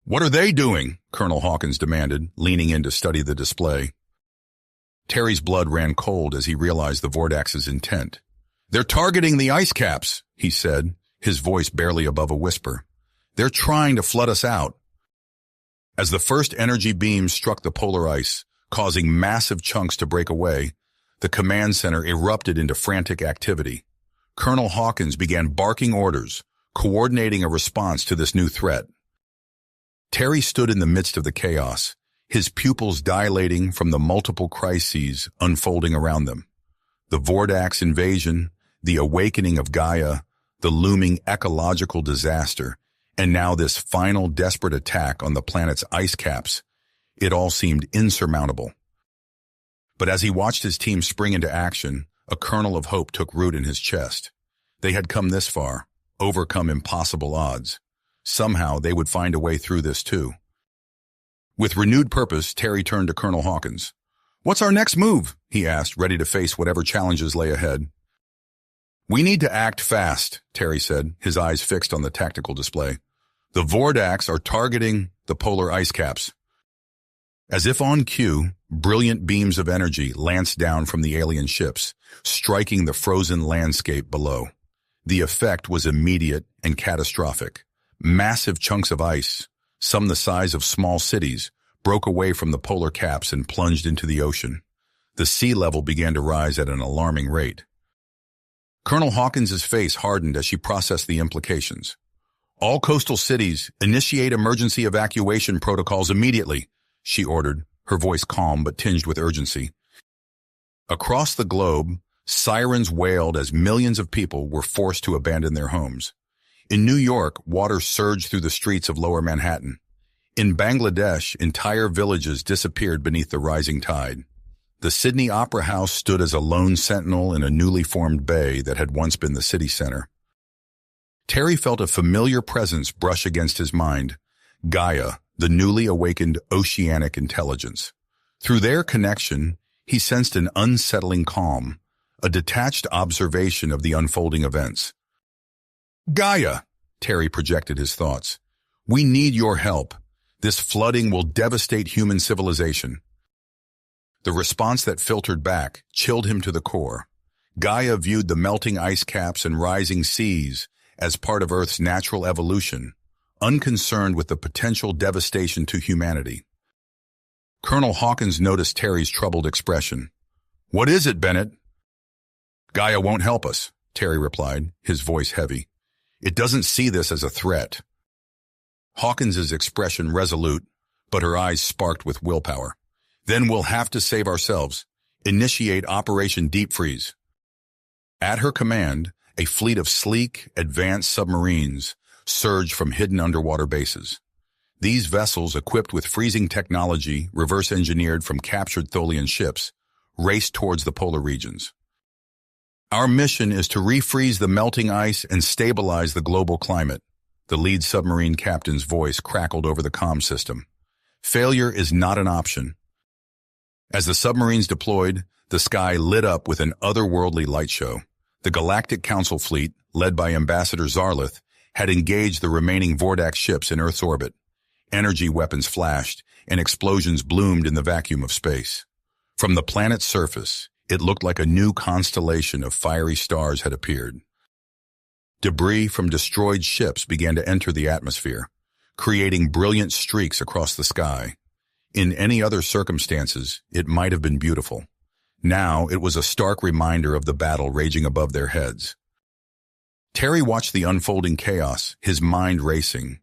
"What are they doing?" Colonel Hawkins demanded, leaning in to study the display. Terry's blood ran cold as he realized the Vordax's intent. "They're targeting the ice caps," he said, his voice barely above a whisper. "They're trying to flood us out." As the first energy beams struck the polar ice, causing massive chunks to break away, the command center erupted into frantic activity. Colonel Hawkins began barking orders, coordinating a response to this new threat. Terry stood in the midst of the chaos, his pupils dilating from the multiple crises unfolding around them. The Vordax invasion, the awakening of Gaia, the looming ecological disaster, and now this final desperate attack on the planet's ice caps. It all seemed insurmountable. But as he watched his team spring into action, a kernel of hope took root in his chest. They had come this far, overcome impossible odds. Somehow they would find a way through this too. With renewed purpose, Terry turned to Colonel Hawkins. "What's our next move?" he asked, ready to face whatever challenges lay ahead. "We need to act fast," Terry said, his eyes fixed on the tactical display. "The Vordax are targeting the polar ice caps." As if on cue, brilliant beams of energy lanced down from the alien ships, striking the frozen landscape below. The effect was immediate and catastrophic. Massive chunks of ice, some the size of small cities, broke away from the polar caps and plunged into the ocean. The sea level began to rise at an alarming rate. Colonel Hawkins's face hardened as she processed the implications. "All coastal cities, initiate emergency evacuation protocols immediately," she ordered, her voice calm but tinged with urgency. Across the globe, sirens wailed as millions of people were forced to abandon their homes. In New York, water surged through the streets of Lower Manhattan. In Bangladesh, entire villages disappeared beneath the rising tide. The Sydney Opera House stood as a lone sentinel in a newly formed bay that had once been the city center. Terry felt a familiar presence brush against his mind, Gaia, the newly awakened oceanic intelligence. Through their connection, he sensed an unsettling calm, a detached observation of the unfolding events. "Gaia," Terry projected his thoughts. "We need your help. This flooding will devastate human civilization." The response that filtered back chilled him to the core. Gaia viewed the melting ice caps and rising seas as part of Earth's natural evolution, unconcerned with the potential devastation to humanity. Colonel Hawkins noticed Terry's troubled expression. "What is it, Bennett?" "Gaia won't help us," Terry replied, his voice heavy. "It doesn't see this as a threat." Hawkins's expression resolute, but her eyes sparked with willpower. "Then we'll have to save ourselves. Initiate Operation Deep Freeze." At her command, a fleet of sleek, advanced submarines surged from hidden underwater bases. These vessels, equipped with freezing technology reverse-engineered from captured Tholian ships, raced towards the polar regions. "Our mission is to refreeze the melting ice and stabilize the global climate," the lead submarine captain's voice crackled over the comm system. "Failure is not an option." As the submarines deployed, the sky lit up with an otherworldly light show. The Galactic Council fleet, led by Ambassador Zarlith, had engaged the remaining Vordax ships in Earth's orbit. Energy weapons flashed, and explosions bloomed in the vacuum of space. From the planet's surface, it looked like a new constellation of fiery stars had appeared. Debris from destroyed ships began to enter the atmosphere, creating brilliant streaks across the sky. In any other circumstances, it might have been beautiful. Now it was a stark reminder of the battle raging above their heads. Terry watched the unfolding chaos, his mind racing.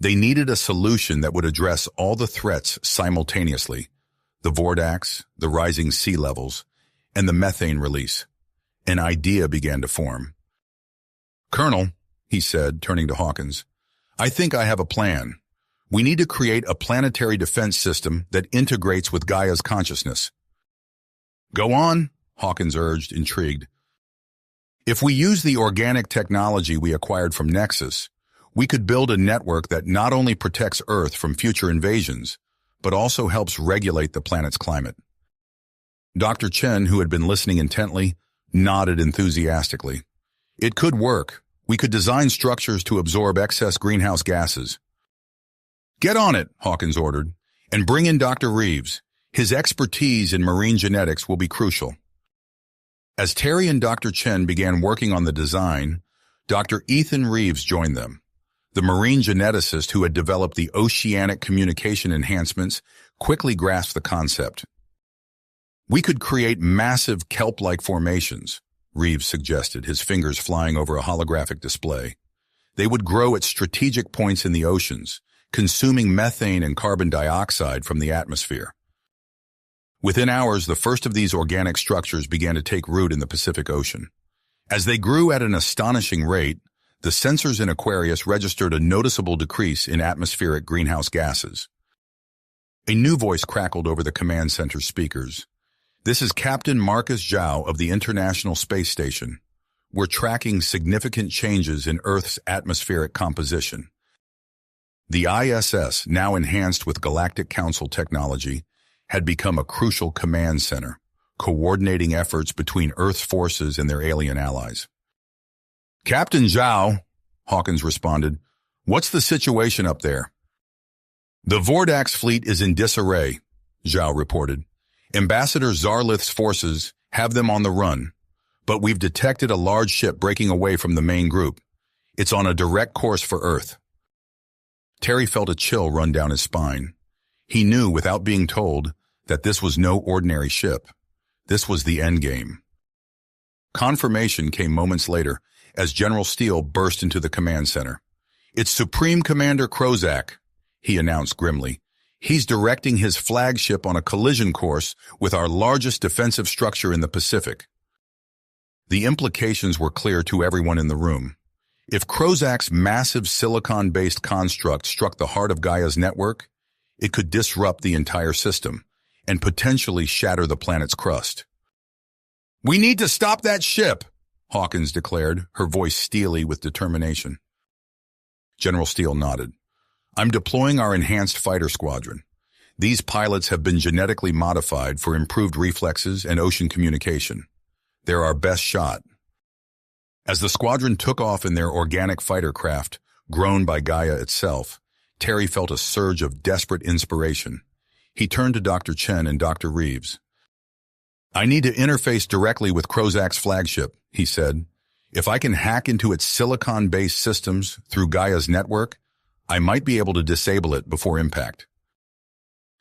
They needed a solution that would address all the threats simultaneously: the Vordax, the rising sea levels, and the methane release. An idea began to form. "Colonel," he said, turning to Hawkins, "I think I have a plan. We need to create a planetary defense system that integrates with Gaia's consciousness." "Go on," Hawkins urged, intrigued. "If we use the organic technology we acquired from Nexus, we could build a network that not only protects Earth from future invasions, but also helps regulate the planet's climate." Dr. Chen, who had been listening intently, nodded enthusiastically. "It could work. We could design structures to absorb excess greenhouse gases." "Get on it," Hawkins ordered, "and bring in Dr. Reeves. His expertise in marine genetics will be crucial." As Terry and Dr. Chen began working on the design, Dr. Ethan Reeves joined them. The marine geneticist who had developed the oceanic communication enhancements quickly grasped the concept. "We could create massive kelp-like formations," Reeves suggested, his fingers flying over a holographic display. "They would grow at strategic points in the oceans, consuming methane and carbon dioxide from the atmosphere." Within hours, the first of these organic structures began to take root in the Pacific Ocean. As they grew at an astonishing rate, the sensors in Aquarius registered a noticeable decrease in atmospheric greenhouse gases. A new voice crackled over the command center speakers. "This is Captain Marcus Zhao of the International Space Station. We're tracking significant changes in Earth's atmospheric composition." The ISS, now enhanced with Galactic Council technology, had become a crucial command center, coordinating efforts between Earth's forces and their alien allies. "Captain Zhao," Hawkins responded, "what's the situation up there?" "The Vordax fleet is in disarray," Zhao reported. "Ambassador Zarlith's forces have them on the run, but we've detected a large ship breaking away from the main group. It's on a direct course for Earth." Terry felt a chill run down his spine. He knew, without being told, that this was no ordinary ship. This was the endgame. Confirmation came moments later as General Steele burst into the command center. "It's Supreme Commander Krozak," he announced grimly. "He's directing his flagship on a collision course with our largest defensive structure in the Pacific." The implications were clear to everyone in the room. If Krozak's massive silicon-based construct struck the heart of Gaia's network, it could disrupt the entire system and potentially shatter the planet's crust. "We need to stop that ship," Hawkins declared, her voice steely with determination. General Steele nodded. "I'm deploying our enhanced fighter squadron. These pilots have been genetically modified for improved reflexes and ocean communication. They're our best shot." As the squadron took off in their organic fighter craft, grown by Gaia itself, Terry felt a surge of desperate inspiration. He turned to Dr. Chen and Dr. Reeves. "I need to interface directly with Krozak's flagship," he said. "If I can hack into its silicon-based systems through Gaia's network, I might be able to disable it before impact."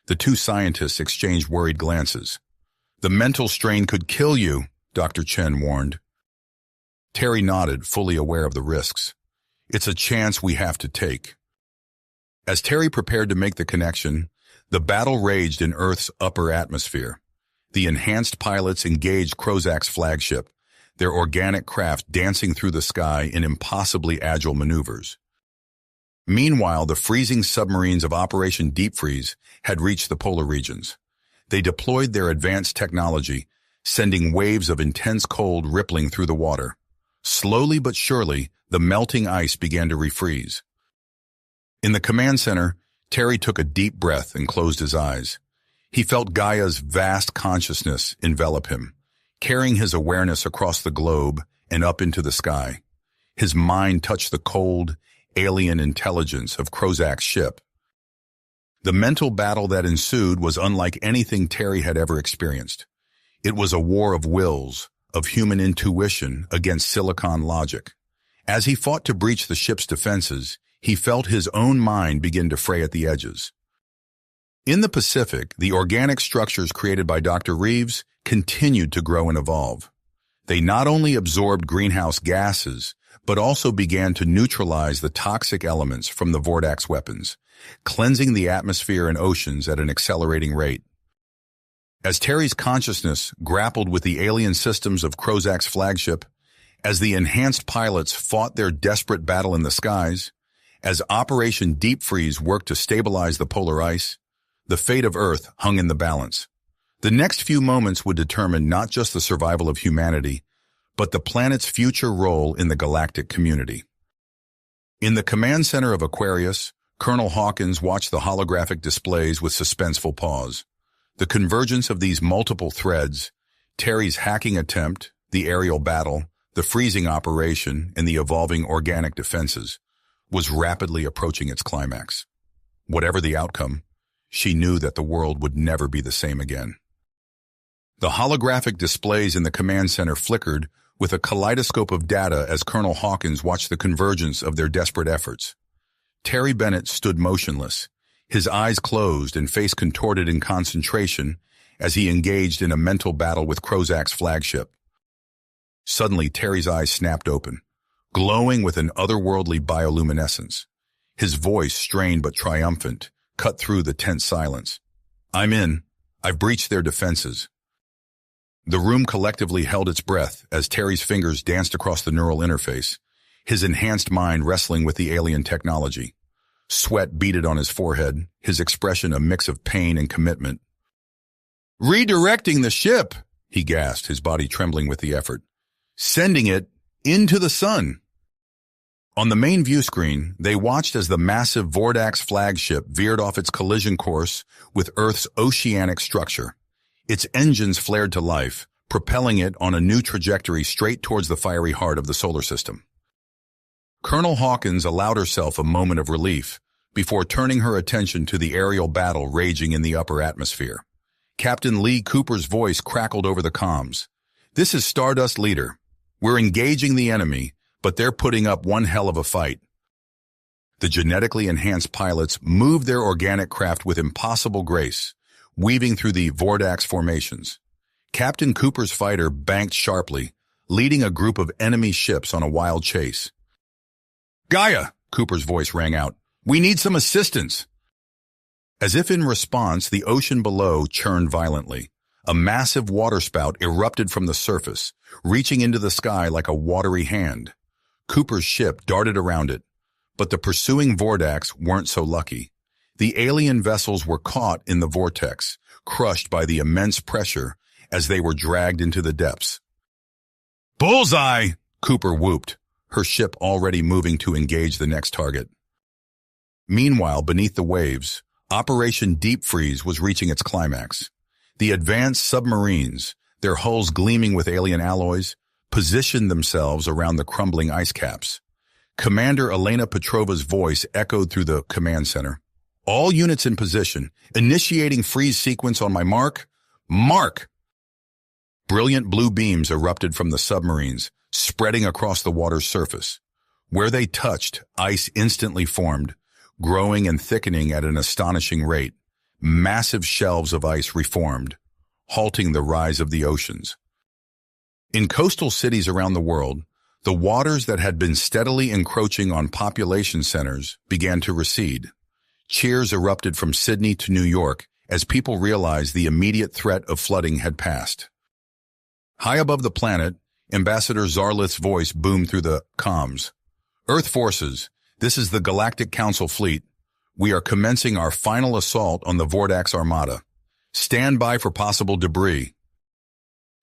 The two scientists exchanged worried glances. "The mental strain could kill you," Dr. Chen warned. Terry nodded, fully aware of the risks. "It's a chance we have to take." As Terry prepared to make the connection, the battle raged in Earth's upper atmosphere. The enhanced pilots engaged Krozak's flagship, their organic craft dancing through the sky in impossibly agile maneuvers. Meanwhile, the freezing submarines of Operation Deep Freeze had reached the polar regions. They deployed their advanced technology, sending waves of intense cold rippling through the water. Slowly but surely, the melting ice began to refreeze. In the command center, Terry took a deep breath and closed his eyes. He felt Gaia's vast consciousness envelop him, carrying his awareness across the globe and up into the sky. His mind touched the cold, alien intelligence of Krozak's ship. The mental battle that ensued was unlike anything Terry had ever experienced. It was a war of wills, of human intuition against silicon logic. As he fought to breach the ship's defenses, he felt his own mind begin to fray at the edges. In the Pacific, the organic structures created by Dr. Reeves continued to grow and evolve. They not only absorbed greenhouse gases, but also began to neutralize the toxic elements from the Vordax weapons, cleansing the atmosphere and oceans at an accelerating rate. As Terry's consciousness grappled with the alien systems of Krozak's flagship, as the enhanced pilots fought their desperate battle in the skies, as Operation Deep Freeze worked to stabilize the polar ice, the fate of Earth hung in the balance. The next few moments would determine not just the survival of humanity, but the planet's future role in the galactic community. In the command center of Aquarius, Colonel Hawkins watched the holographic displays with suspenseful pause. The convergence of these multiple threads, Terry's hacking attempt, the aerial battle, the freezing operation, and the evolving organic defenses, was rapidly approaching its climax. Whatever the outcome, she knew that the world would never be the same again. The holographic displays in the command center flickered with a kaleidoscope of data as Colonel Hawkins watched the convergence of their desperate efforts. Terry Bennett stood motionless, his eyes closed and face contorted in concentration as he engaged in a mental battle with Krozak's flagship. Suddenly, Terry's eyes snapped open, glowing with an otherworldly bioluminescence. His voice, strained but triumphant, cut through the tense silence. "I'm in. I've breached their defenses. The room collectively held its breath as Terry's fingers danced across the neural interface, his enhanced mind wrestling with the alien technology. Sweat beaded on his forehead, his expression a mix of pain and commitment. "Redirecting the ship," he gasped, his body trembling with the effort. "Sending it into the sun." On the main view screen, they watched as the massive Vordax flagship veered off its collision course with Earth's oceanic structure. Its engines flared to life, propelling it on a new trajectory straight towards the fiery heart of the solar system. Colonel Hawkins allowed herself a moment of relief before turning her attention to the aerial battle raging in the upper atmosphere. Captain Lee Cooper's voice crackled over the comms. "This is Stardust Leader. We're engaging the enemy, but they're putting up one hell of a fight." The genetically enhanced pilots moved their organic craft with impossible grace, weaving through the Vordax formations. Captain Cooper's fighter banked sharply, leading a group of enemy ships on a wild chase. "Gaia!" Cooper's voice rang out. "We need some assistance!" As if in response, the ocean below churned violently. A massive waterspout erupted from the surface, reaching into the sky like a watery hand. Cooper's ship darted around it, but the pursuing Vordax weren't so lucky. The alien vessels were caught in the vortex, crushed by the immense pressure as they were dragged into the depths. "Bullseye!" Cooper whooped, her ship already moving to engage the next target. Meanwhile, beneath the waves, Operation Deep Freeze was reaching its climax. The advanced submarines, their hulls gleaming with alien alloys, positioned themselves around the crumbling ice caps. Commander Elena Petrova's voice echoed through the command center. "All units in position, initiating freeze sequence on my mark. Mark!" Brilliant blue beams erupted from the submarines, spreading across the water's surface. Where they touched, ice instantly formed, growing and thickening at an astonishing rate. Massive shelves of ice reformed, halting the rise of the oceans. In coastal cities around the world, the waters that had been steadily encroaching on population centers began to recede. Cheers erupted from Sydney to New York as people realized the immediate threat of flooding had passed. High above the planet, Ambassador Zarlith's voice boomed through the comms. "Earth forces, this is the Galactic Council fleet. We are commencing our final assault on the Vordax Armada. Stand by for possible debris."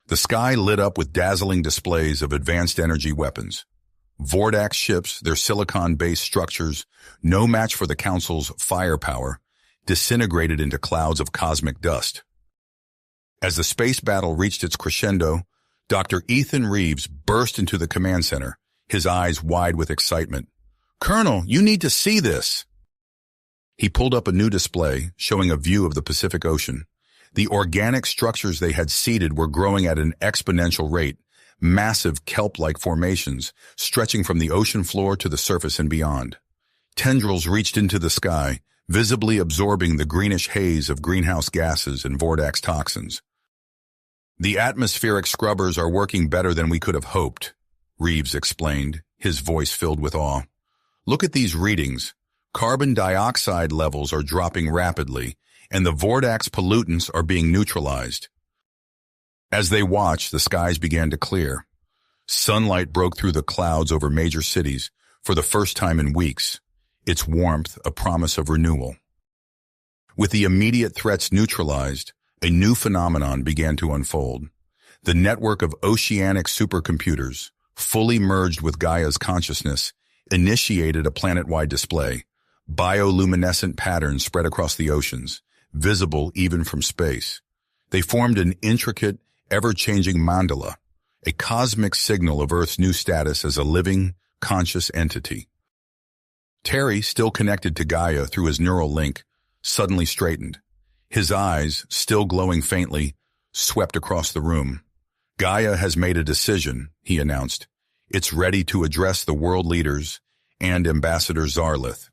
The sky lit up with dazzling displays of advanced energy weapons. Vordax ships, their silicon-based structures, no match for the Council's firepower, disintegrated into clouds of cosmic dust. As the space battle reached its crescendo, Dr. Ethan Reeves burst into the command center, his eyes wide with excitement. "Colonel, you need to see this!" He pulled up a new display, showing a view of the Pacific Ocean. The organic structures they had seeded were growing at an exponential rate, massive kelp-like formations stretching from the ocean floor to the surface and beyond. Tendrils reached into the sky, visibly absorbing the greenish haze of greenhouse gases and Vordax toxins. "The atmospheric scrubbers are working better than we could have hoped," Reeves explained, his voice filled with awe. "Look at these readings. Carbon dioxide levels are dropping rapidly, and the Vordax pollutants are being neutralized." As they watched, the skies began to clear. Sunlight broke through the clouds over major cities for the first time in weeks, its warmth a promise of renewal. With the immediate threats neutralized, a new phenomenon began to unfold. The network of oceanic supercomputers, fully merged with Gaia's consciousness, initiated a planet-wide display. Bioluminescent patterns spread across the oceans, visible even from space. They formed an intricate, ever-changing mandala, a cosmic signal of Earth's new status as a living, conscious entity. Terry, still connected to Gaia through his neural link, suddenly straightened. His eyes, still glowing faintly, swept across the room. "Gaia has made a decision," he announced. "It's ready to address the world leaders and Ambassador Zarlith."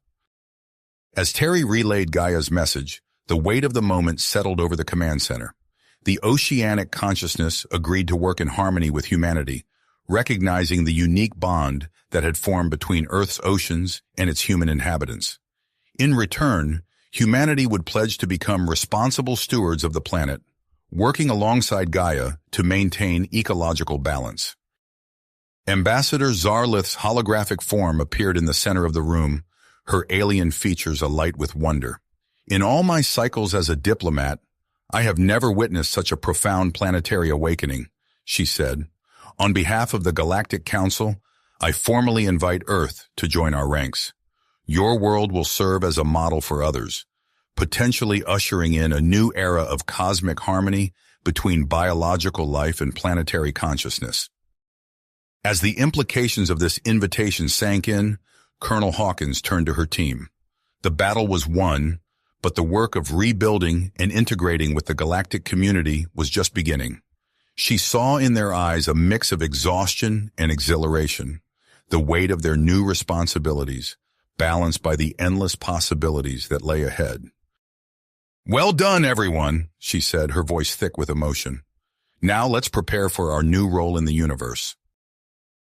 As Terry relayed Gaia's message, the weight of the moment settled over the command center. The oceanic consciousness agreed to work in harmony with humanity, recognizing the unique bond that had formed between Earth's oceans and its human inhabitants. In return, humanity would pledge to become responsible stewards of the planet, working alongside Gaia to maintain ecological balance. Ambassador Zarlith's holographic form appeared in the center of the room, her alien features alight with wonder. In all my cycles as a diplomat, I have never witnessed such a profound planetary awakening, she said. On behalf of the Galactic Council, I formally invite Earth to join our ranks. Your world will serve as a model for others, potentially ushering in a new era of cosmic harmony between biological life and planetary consciousness. As the implications of this invitation sank in, Colonel Hawkins turned to her team. The battle was won, but the work of rebuilding and integrating with the galactic community was just beginning. She saw in their eyes a mix of exhaustion and exhilaration, the weight of their new responsibilities, balanced by the endless possibilities that lay ahead. "Well done, everyone," she said, her voice thick with emotion. "Now let's prepare for our new role in the universe."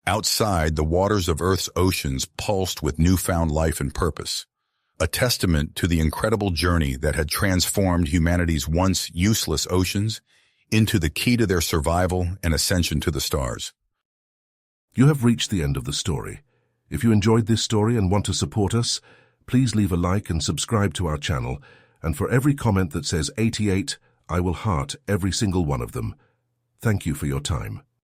Outside, the waters of Earth's oceans pulsed with newfound life and purpose, a testament to the incredible journey that had transformed humanity's once useless oceans into the key to their survival and ascension to the stars. You have reached the end of the story. If you enjoyed this story and want to support us, please leave a like and subscribe to our channel, and for every comment that says 88, I will heart every single one of them. Thank you for your time.